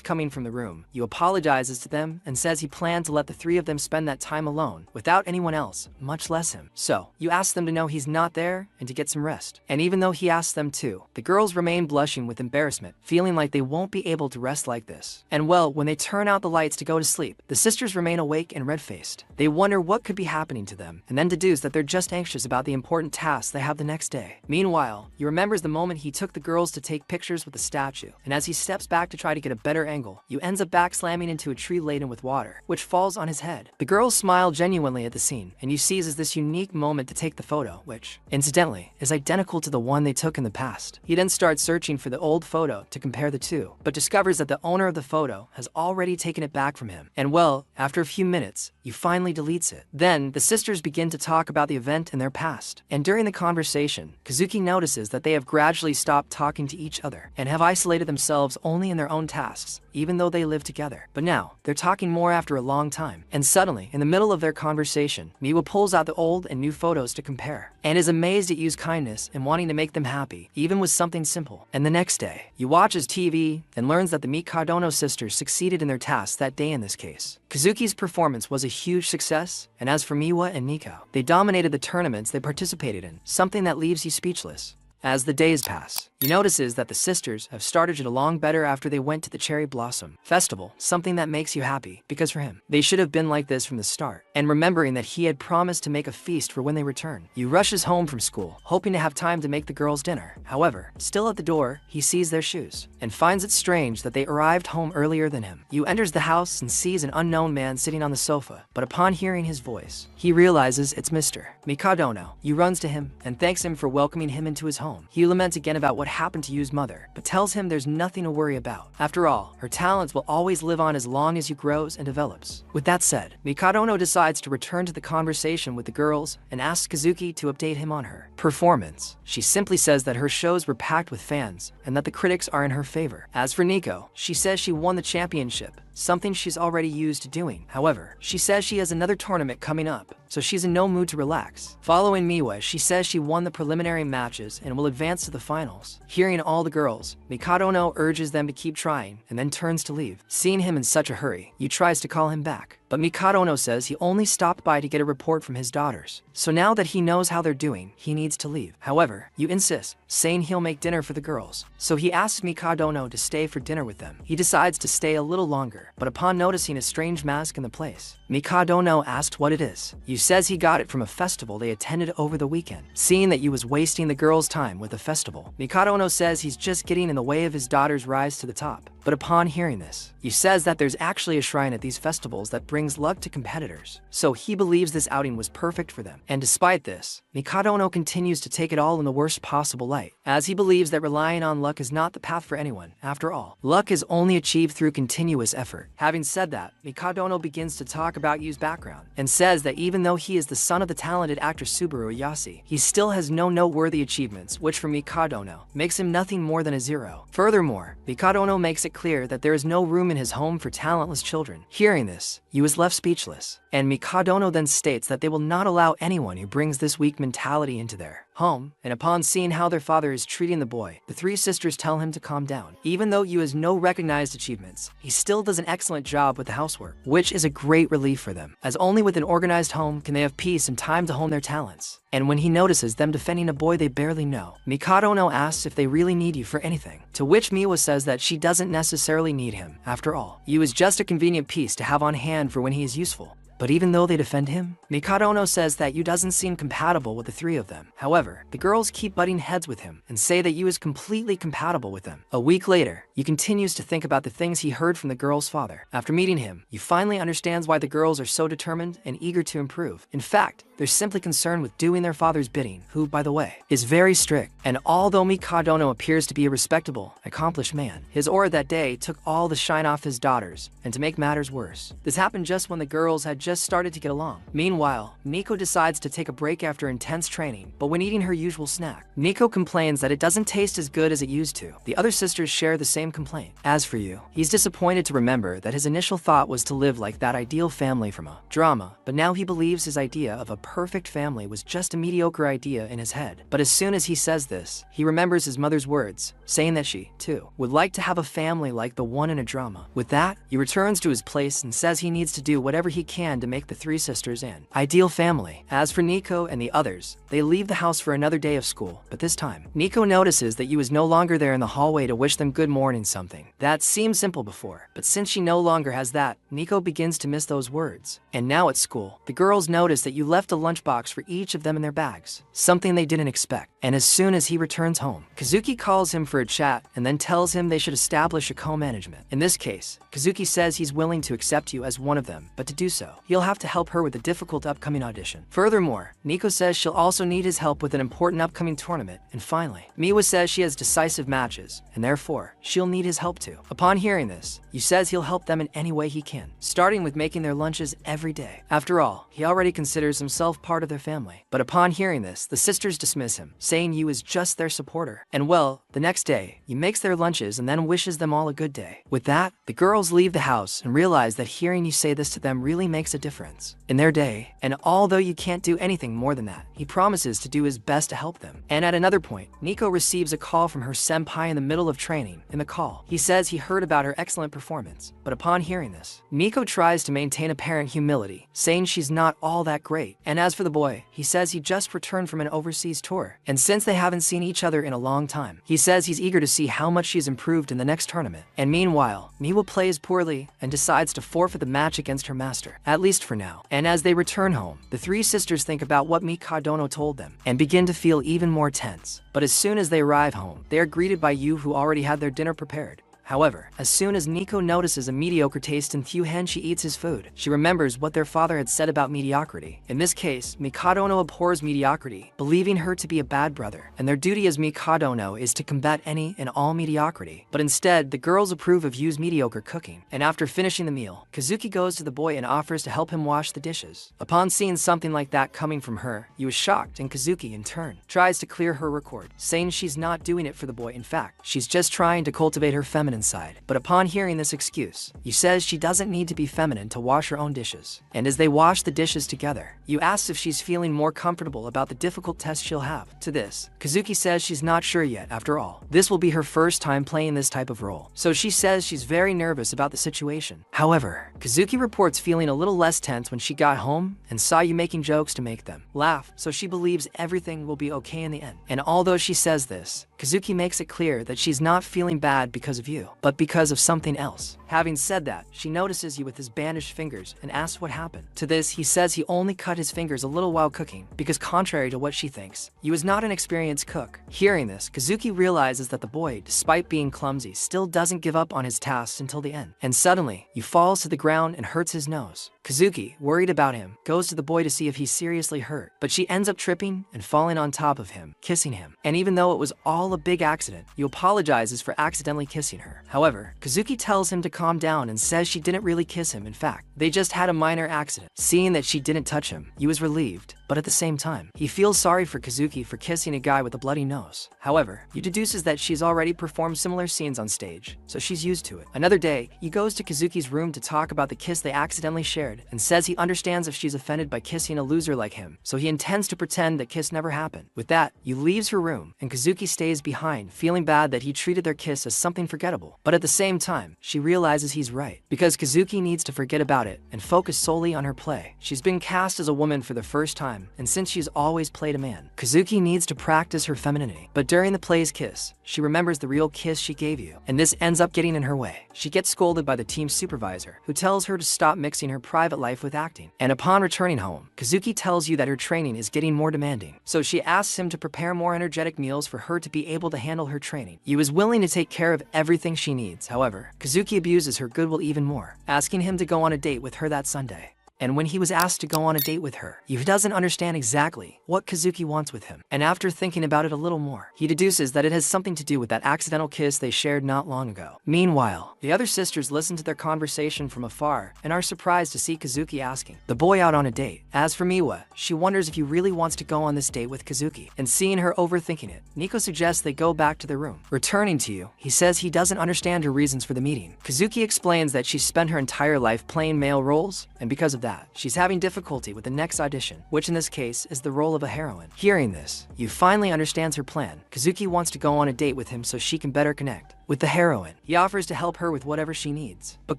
coming from the room, Yu apologizes to them and says he planned to let the three of them spend that time alone, without anyone else, much less him. So, Yu asks them to know he's not there and to get some rest. And even though he asks them to, the girls remain blushing with embarrassment, feeling like they won't be able to rest like this. And well, when they turn out the lights to go to sleep, the sisters remain awake and red-faced. They wonder what could be happening to them, and then deduce that they're just anxious about the important tasks they have the next day. Meanwhile, Yu remembers the moment he took the girls to take pictures with the statue, and as he steps back to try to get a better angle, Yu ends up back slamming into a tree laden with water, which falls on his head. The girls smile genuinely at the scene, and Yu seizes this unique moment to take the photo, which, incidentally, is identical to the one they took in the past. He then starts searching for the old photo to compare the two, but discovers that the owner of the photo has already taken it back from him. And well, after a few minutes, Yu finally deletes it. Then, the sisters begin to talk about the event in their past, and during the conversation, Kazuki notices that they have gradually stopped talking to each other, and have isolated themselves only in their own tasks, even though they live together. But now, they're talking more after a long time, and suddenly, in the middle of their conversation, Miwa pulls out the old and new photos to compare, and is amazed at Yu's kindness and wanting to make them happy, even with something simple. And the next day, Yu watches TV and learns that the Mikadono sisters succeeded in their tasks that day in this case. Kazuki's performance was a huge success, and as for Miwa and Nico, they dominated the tournaments they participated in, something that leaves you speechless. As the days pass, he notices that the sisters have started to get along better after they went to the Cherry Blossom Festival, something that makes you happy, because for him, they should have been like this from the start. and remembering that he had promised to make a feast for when they return. Yu rushes home from school, hoping to have time to make the girls dinner. However, still at the door, he sees their shoes, and finds it strange that they arrived home earlier than him. Yu enters the house and sees an unknown man sitting on the sofa, but upon hearing his voice, he realizes it's Mr. Mikadono. Yu runs to him and thanks him for welcoming him into his home. He laments again about what happened to Yu's mother, but tells him there's nothing to worry about. After all, her talents will always live on as long as Yu grows and develops. With that said, Mikadono decides to return to the conversation with the girls and asks Kazuki to update him on her performance. She simply says that her shows were packed with fans and that the critics are in her favor. As for Nico, she says she won the championship, something she's already used to doing. However, she says she has another tournament coming up, so she's in no mood to relax. Following Miwa, she says she won the preliminary matches and will advance to the finals. Hearing all the girls, Mikadono urges them to keep trying and then turns to leave. Seeing him in such a hurry, Yu tries to call him back, but Mikadono says he only stopped by to get a report from his daughters. So now that he knows how they're doing, he needs to leave. However, Yu insists, saying he'll make dinner for the girls. So he asks Mikadono to stay for dinner with them. He decides to stay a little longer, but upon noticing a strange mask in the place, Mikadono asked what it is. Yu says he got it from a festival they attended over the weekend. Seeing that Yu was wasting the girls' time with the festival, Mikadono says he's just getting in the way of his daughter's rise to the top. But upon hearing this, Yu says that there's actually a shrine at these festivals that brings luck to competitors. So he believes this outing was perfect for them. And despite this, Mikadono continues to take it all in the worst possible light, as he believes that relying on luck is not the path for anyone. After all, luck is only achieved through continuous effort. Having said that, Mikadono begins to talk about Yu's background, and says that even though he is the son of the talented actor Yu Ayase, he still has no noteworthy achievements, which for Mikadono makes him nothing more than a zero. Furthermore, Mikadono makes it clear that there is no room in his home for talentless children. Hearing this, Yu is left speechless, and Mikadono then states that they will not allow anyone who brings this weak mentality into their home. And upon seeing how their father is treating the boy, the three sisters tell him to calm down. Even though Yu has no recognized achievements, he still does an excellent job with the housework, which is a great relief for them, as only with an organized home can they have peace and time to hone their talents. And when he notices them defending a boy they barely know, Mikadono asks if they really need Yu for anything, to which Miwa says that she doesn't necessarily need him. After all, Yu is just a convenient piece to have on hand for when he is useful. But even though they defend him, Mikadono says that Yu doesn't seem compatible with the three of them. However, the girls keep butting heads with him and say that Yu is completely compatible with them. A week later, Yu continues to think about the things he heard from the girl's father. After meeting him, Yu finally understands why the girls are so determined and eager to improve. In fact, they're simply concerned with doing their father's bidding, who, by the way, is very strict. And although Mikadono appears to be a respectable, accomplished man, his aura that day took all the shine off his daughters. And to make matters worse, this happened just when the girls had just started to get along. Meanwhile, Nico decides to take a break after intense training, but when eating her usual snack, Nico complains that it doesn't taste as good as it used to. The other sisters share the same complaint. As for Yu, he's disappointed to remember that his initial thought was to live like that ideal family from a drama, but now he believes his idea of a perfect family was just a mediocre idea in his head. But as soon as he says this, he remembers his mother's words, saying that she, too, would like to have a family like the one in a drama. With that, he returns to his place and says he needs to do whatever he can to make the three sisters an ideal family. As for Nico and the others, they leave the house for another day of school, but this time, Nico notices that Yu is no longer there in the hallway to wish them good morning something. That seemed simple before, but since she no longer has that, Nico begins to miss those words. And now at school, the girls notice that Yu left a lunchbox for each of them in their bags, something they didn't expect. And as soon as he returns home, Kazuki calls him for a chat and then tells him they should establish a co-management. In this case, Kazuki says he's willing to accept Yu as one of them, but to do so, he'll have to help her with a difficult upcoming audition. Furthermore, Nico says she'll also need his help with an important upcoming tournament. And finally, Miwa says she has decisive matches, and therefore, she'll need his help too. Upon hearing this, Yu says he'll help them in any way he can, starting with making their lunches every day. After all, he already considers himself part of their family. But upon hearing this, the sisters dismiss him, saying Yu is just their supporter. And well, the next day, Yu makes their lunches and then wishes them all a good day. With that, the girls leave the house and realize that hearing Yu say this to them really makes a difference in their day. And although Yu can't do anything more than that, he promises to do his best to help them. And at another point, Nico receives a call from her senpai in the middle of training. In the call, he says he heard about her excellent performance. But upon hearing this, Nico tries to maintain apparent humility, saying she's not all that great. And as for the boy, he says he just returned from an overseas tour, and since they haven't seen each other in a long time, he says he's eager to see how much she's improved in the next tournament. And meanwhile, Miwa plays poorly and decides to forfeit the match against her master, at least for now. And as they return home, the three sisters think about what Mikadono told them and begin to feel even more tense. But as soon as they arrive home, they are greeted by Yu, who already had their dinner prepared. However, as soon as Nico notices a mediocre taste in Thuhen, she eats his food. She remembers what their father had said about mediocrity. In this case, Mikadono abhors mediocrity, believing her to be a bad brother, and their duty as Mikadono is to combat any and all mediocrity. But instead, the girls approve of Yu's mediocre cooking, and after finishing the meal, Kazuki goes to the boy and offers to help him wash the dishes. Upon seeing something like that coming from her, Yu is shocked, and Kazuki, in turn, tries to clear her record, saying she's not doing it for the boy. In fact, she's just trying to cultivate her feminine side. But upon hearing this excuse, Yu says she doesn't need to be feminine to wash her own dishes. And as they wash the dishes together, Yu asks if she's feeling more comfortable about the difficult test she'll have. To this, Kazuki says she's not sure yet. After all, this will be her first time playing this type of role, so she says she's very nervous about the situation. However, Kazuki reports feeling a little less tense when she got home and saw Yu making jokes to make them laugh, so she believes everything will be okay in the end. And although she says this, Kazuki makes it clear that she's not feeling bad because of Yu, but because of something else. Having said that, she notices Yu with his bandaged fingers and asks what happened. To this, he says he only cut his fingers a little while cooking, because contrary to what she thinks, Yu is not an experienced cook. Hearing this, Kazuki realizes that the boy, despite being clumsy, still doesn't give up on his tasks until the end. And suddenly, Yu falls to the ground and hurts his nose. Kazuki, worried about him, goes to the boy to see if he's seriously hurt, but she ends up tripping and falling on top of him, kissing him. And even though it was all a big accident, Yu apologizes for accidentally kissing her. However, Kazuki tells him to calm down and says she didn't really kiss him. In fact, they just had a minor accident. Seeing that she didn't touch him, Yu is relieved, but at the same time, he feels sorry for Kazuki for kissing a guy with a bloody nose. However, Yu deduces that she's already performed similar scenes on stage, so she's used to it. Another day, Yu goes to Kazuki's room to talk about the kiss they accidentally shared, and says he understands if she's offended by kissing a loser like him, so he intends to pretend that kiss never happened. With that, Yu leaves her room, and Kazuki stays behind, feeling bad that he treated their kiss as something forgettable. But at the same time, she realizes he's right, because Kazuki needs to forget about it and focus solely on her play. She's been cast as a woman for the first time, and since she's always played a man, Kazuki needs to practice her femininity. But during the play's kiss, she remembers the real kiss she gave Yu, and this ends up getting in her way. She gets scolded by the team supervisor, who tells her to stop mixing her private life with acting. And upon returning home, Kazuki tells Yu that her training is getting more demanding, so she asks him to prepare more energetic meals for her to be able to handle her training. Yu is willing to take care of everything she needs. However, Kazuki abuses her goodwill even more, asking him to go on a date with her that Sunday. And when he was asked to go on a date with her, Yu doesn't understand exactly what Kazuki wants with him. And after thinking about it a little more, he deduces that it has something to do with that accidental kiss they shared not long ago. Meanwhile, the other sisters listen to their conversation from afar and are surprised to see Kazuki asking the boy out on a date. As for Miwa, she wonders if he really wants to go on this date with Kazuki. And seeing her overthinking it, Nico suggests they go back to their room. Returning to Yu, he says he doesn't understand her reasons for the meeting. Kazuki explains that she's spent her entire life playing male roles, and because of that, she's having difficulty with the next audition, which in this case is the role of a heroine. Hearing this, Yu finally understands her plan. Kazuki wants to go on a date with him so she can better connect with the heroine. He offers to help her with whatever she needs, but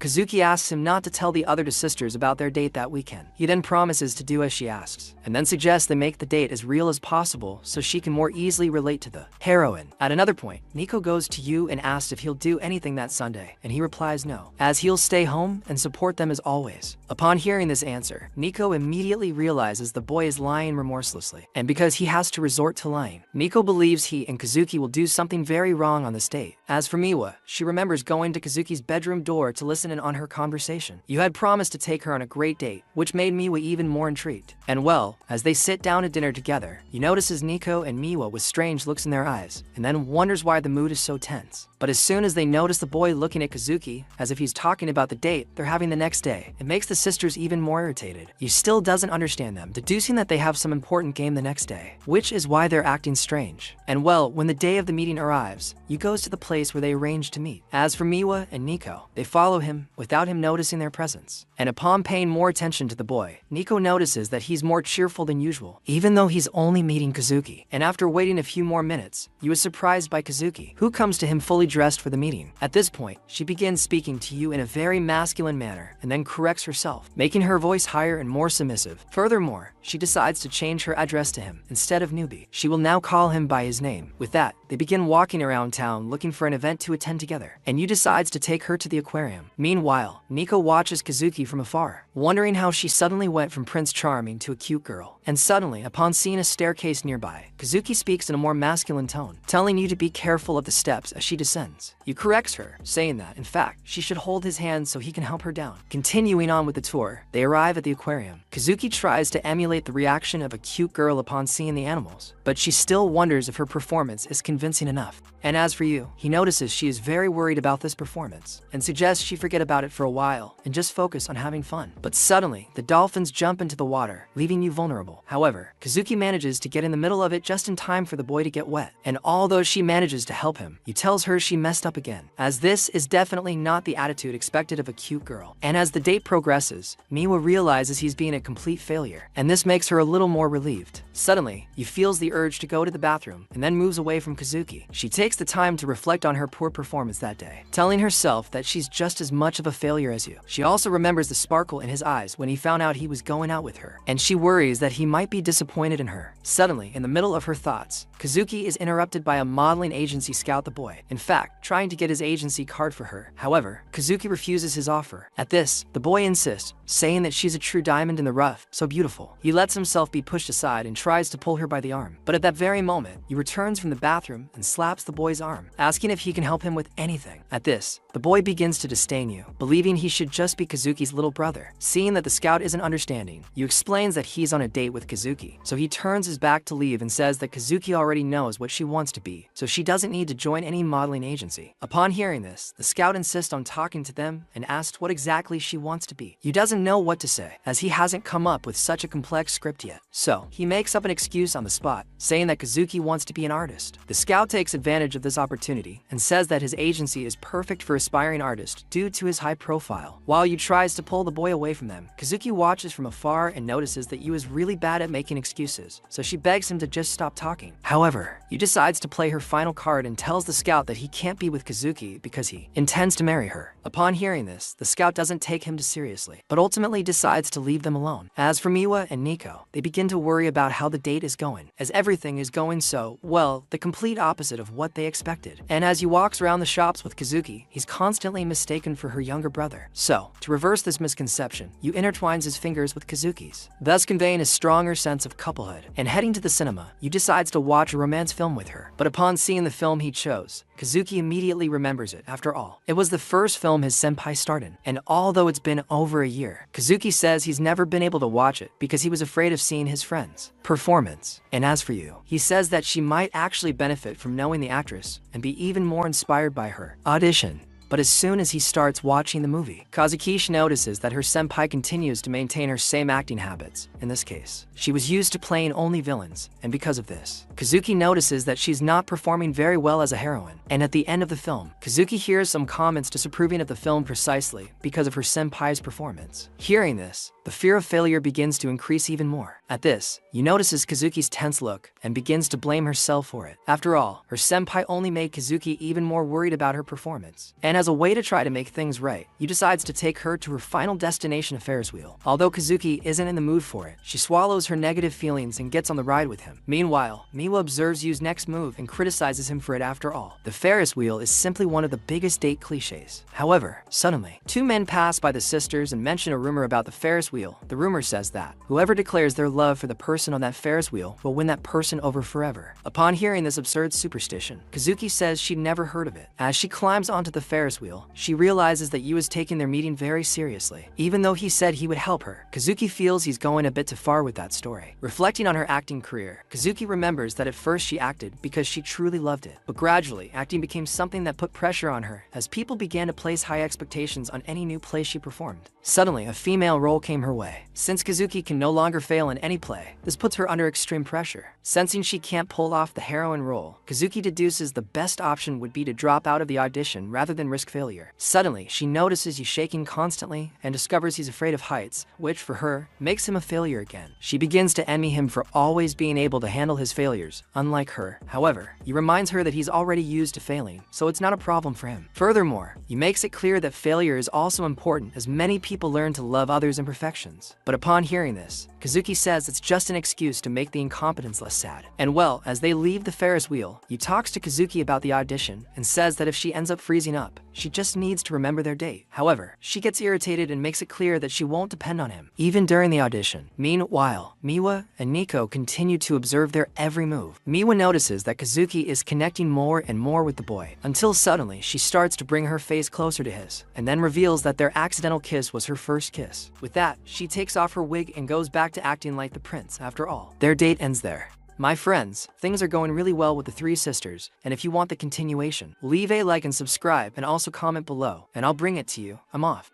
Kazuki asks him not to tell the other two sisters about their date that weekend. He then promises to do as she asks, and then suggests they make the date as real as possible so she can more easily relate to the heroine. At another point, Nico goes to Yu and asks if he'll do anything that Sunday, and he replies no, as he'll stay home and support them as always. Upon hearing this answer, Nico immediately realizes the boy is lying remorselessly, and because he has to resort to lying, Nico believes he and Kazuki will do something very wrong on this date. As for Miwa, she remembers going to Kazuki's bedroom door to listen in on her conversation. Yu had promised to take her on a great date, which made Miwa even more intrigued. And well, as they sit down at dinner together, Yu notices Nico and Miwa with strange looks in their eyes, and then wonders why the mood is so tense. But as soon as they notice the boy looking at Kazuki, as if he's talking about the date they're having the next day, it makes the sisters even more irritated. Yu still doesn't understand them, deducing that they have some important game the next day, which is why they're acting strange. And well, when the day of the meeting arrives, Yu goes to the place where they arranged to meet. As for Miwa and Nico, they follow him without him noticing their presence. And upon paying more attention to the boy, Nico notices that he's more cheerful than usual, even though he's only meeting Kazuki. And after waiting a few more minutes, Yu is surprised by Kazuki, who comes to him fully dressed for the meeting. At this point, she begins speaking to Yu in a very masculine manner and then corrects herself, making her voice higher and more submissive. Furthermore, she decides to change her address to him. Instead of newbie, she will now call him by his name. With that, they begin walking around town looking for an event to attend together, and Yu decides to take her to the aquarium. Meanwhile, Nico watches Kazuki from afar, wondering how she suddenly went from Prince Charming to a cute girl. And suddenly, upon seeing a staircase nearby, Kazuki speaks in a more masculine tone, telling Yu to be careful of the steps as she descends. Yu corrects her, saying that, in fact, she should hold his hand so he can help her down. Continuing on with the tour, they arrive at the aquarium. Kazuki tries to emulate the reaction of a cute girl upon seeing the animals, but she still wonders if her performance is convincing enough. And as for Yu, he notices she is very worried about this performance, and suggests she forget about it for a while and just focus on having fun. But suddenly, the dolphins jump into the water, leaving Yu vulnerable. However, Kazuki manages to get in the middle of it just in time for the boy to get wet. And although she manages to help him, Yu tells her she messed up again, as this is definitely not the attitude expected of a cute girl. And as the date progresses, Miwa realizes he's being a complete failure, and this makes her a little more relieved. Suddenly, Yu feels the urge to go to the bathroom and then moves away from Kazuki. She takes the time to reflect on her poor performance that day, telling herself that she's just as much of a failure as Yu. She also remembers the sparkle in his eyes when he found out he was going out with her, and she worries that he might be disappointed in her. Suddenly, in the middle of her thoughts, Kazuki is interrupted by a modeling agency scout the boy, in fact, trying to get his agency card for her. However, Kazuki refuses his offer. At this, the boy insists, saying that she's a true diamond in the rough, so beautiful. He lets himself be pushed aside and tries to pull her by the arm. But at that very moment, he returns from the bathroom and slaps the boy's arm, asking if he can help him with anything. At this, the boy begins to disdain Yu, believing he should just be Kazuki's little brother. Seeing that the scout isn't understanding, Yu explains that he's on a date with Kazuki, so he turns his back to leave and says that Kazuki already knows what she wants to be, so she doesn't need to join any modeling agency. Upon hearing this, the scout insists on talking to them and asks what exactly she wants to be. Yu doesn't know what to say, as he hasn't come up with such a complex script yet, so he makes up an excuse on the spot, saying that Kazuki wants to be an artist. The scout takes advantage of this opportunity and says that his agency is perfect for aspiring artists due to his high profile. While Yu tries to pull the boy away from them, Kazuki watches from afar and notices that Yu is really bad at making excuses, so she begs him to just stop talking. However, Yu decides to play her final card and tells the scout that he can't be with Kazuki because he intends to marry her. Upon hearing this, the scout doesn't take him too seriously, but ultimately decides to leave them alone. As for Miwa and Nico, they begin to worry about how the date is going, as everything is going so, well, the complete opposite of what they expected. And as he walks around the shops with Kazuki, he's constantly mistaken for her younger brother. So, to reverse this misconception, Yu intertwines his fingers with Kazuki's, thus conveying a stronger sense of couplehood. And heading to the cinema, Yu decides to watch a romance film with her. But upon seeing the film he chose, Kazuki immediately remembers it. After all, it was the first film his senpai starred in, and although it's been over a year, Kazuki says he's never been able to watch it because he was afraid of seeing his friend's performance. And as for Yu, he says that she might actually benefit from knowing the actress and be even more inspired by her audition. But as soon as he starts watching the movie, Kazuki notices that her senpai continues to maintain her same acting habits. In this case, she was used to playing only villains, and because of this, Kazuki notices that she's not performing very well as a heroine. And at the end of the film, Kazuki hears some comments disapproving of the film precisely because of her senpai's performance. Hearing this, the fear of failure begins to increase even more. At this, Yu notices Kazuki's tense look and begins to blame herself for it. After all, her senpai only made Kazuki even more worried about her performance. And as a way to try to make things right, Yu decides to take her to her final destination, a Ferris wheel. Although Kazuki isn't in the mood for it, she swallows her negative feelings and gets on the ride with him. Meanwhile, Miwa observes Yu's next move and criticizes him for it. After all, the Ferris wheel is simply one of the biggest date cliches. However, suddenly, two men pass by the sisters and mention a rumor about the Ferris wheel. The rumor says that whoever declares their love for the person on that Ferris wheel will win that person over forever. Upon hearing this absurd superstition, Kazuki says she'd never heard of it. As she climbs onto the Ferris wheel, she realizes that Yu is taking their meeting very seriously. Even though he said he would help her, Kazuki feels he's going a bit too far with that story. Reflecting on her acting career, Kazuki remembers that at first she acted because she truly loved it. But gradually, acting became something that put pressure on her as people began to place high expectations on any new play she performed. Suddenly, a female role came her way. Since Kazuki can no longer fail in any play, this puts her under extreme pressure. Sensing she can't pull off the heroine role, Kazuki deduces the best option would be to drop out of the audition rather than risk risk failure. Suddenly, she notices Yu shaking constantly and discovers he's afraid of heights, which, for her, makes him a failure again. She begins to envy him for always being able to handle his failures, unlike her. However, he reminds her that he's already used to failing, so it's not a problem for him. Furthermore, he makes it clear that failure is also important as many people learn to love others' imperfections. But upon hearing this, Kazuki says it's just an excuse to make the incompetence less sad. And well, as they leave the Ferris wheel, Yu talks to Kazuki about the audition and says that if she ends up freezing up, she just needs to remember their date. However, she gets irritated and makes it clear that she won't depend on him, even during the audition. Meanwhile, Miwa and Nico continue to observe their every move. Miwa notices that Kazuki is connecting more and more with the boy, until suddenly she starts to bring her face closer to his, and then reveals that their accidental kiss was her first kiss. With that, she takes off her wig and goes back to acting like the prince after all. Their date ends there. My friends, things are going really well with the three sisters, and if you want the continuation, leave a like and subscribe and also comment below, and I'll bring it to you. I'm off.